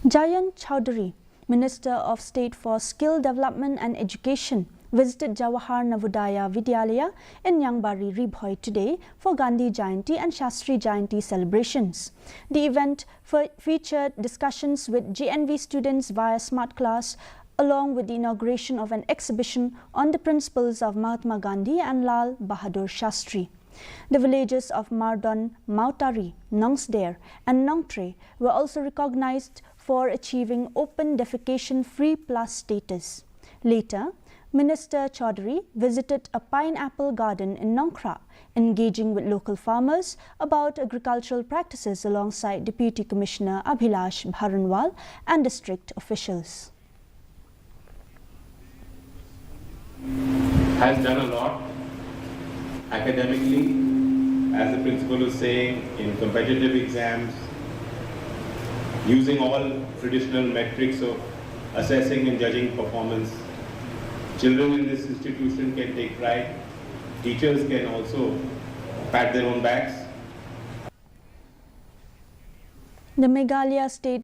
Jayant Chaudhary, Minister of State for Skill Development and Education, visited Jawahar Navodaya Vidyalaya in Yangbari, Bhoi today for Gandhi Jayanti and Shastri Jayanti celebrations. The event featured discussions with GNV students via Smart Class, along with the inauguration of an exhibition on the principles of Mahatma Gandhi and Lal Bahadur Shastri. The villages of Mardon, Mautari, Nongsdare and Nongtre were also recognized for achieving open defecation-free plus status. Later, Minister Chaudhary visited a pineapple garden in Nongkra, engaging with local farmers about agricultural practices alongside Deputy Commissioner Abhilash Bharanwal and district officials. Has done a lot academically, as the principal was saying, in competitive exams, using all traditional metrics of assessing and judging performance. Children in this institution can take pride. Teachers can also pat their own backs. The Meghalaya State